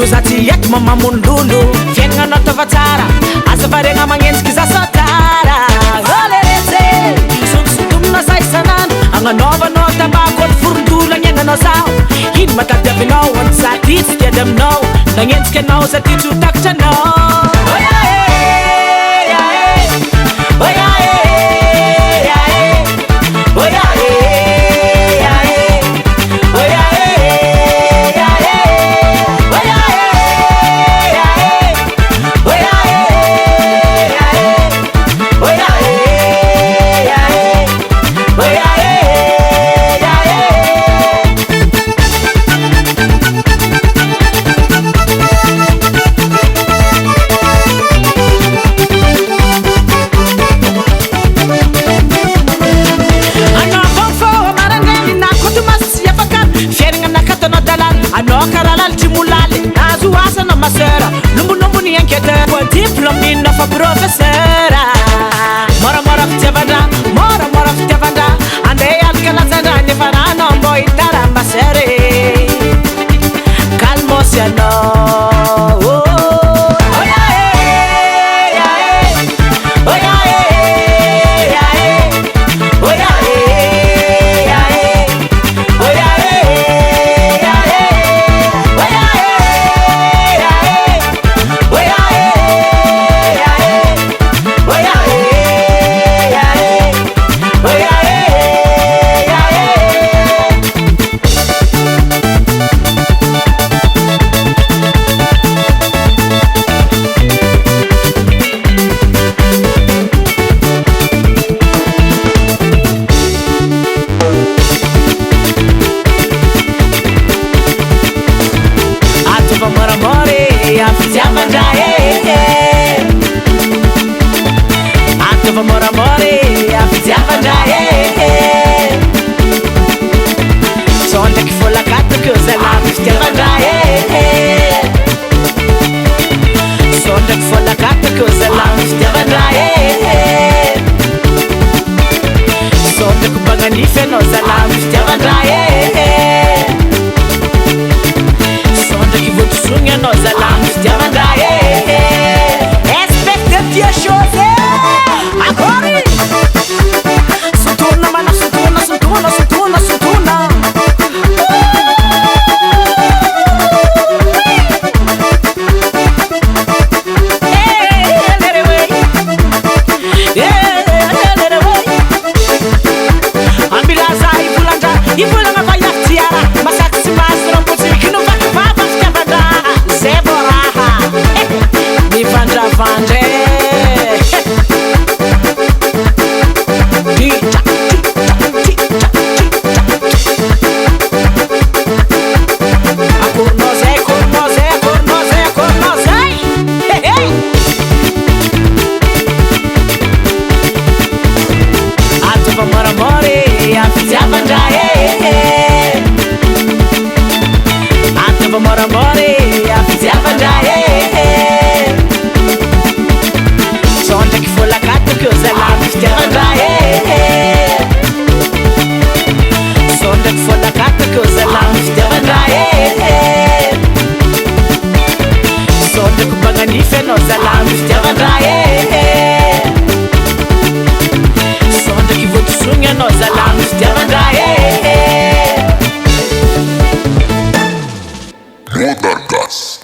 lozaty eky mamamondolo fiaignanao tava tsara asa variagna magnenjiky za sotara oleretse sokosotomina za isanandro agnanaovanao tabako olo forondolo agnenanao zao ino matady avinao ony za ty tsy tiady aminao nagnenjiky anao za ty tsy ho takatra anao lombolombony enquêteur po diplôme ino fa professeur moramora fitiavandra moramora fitiavandra andeha alaka latsandra nefa ranao mbô hitarambasere calmosy anao More than gas.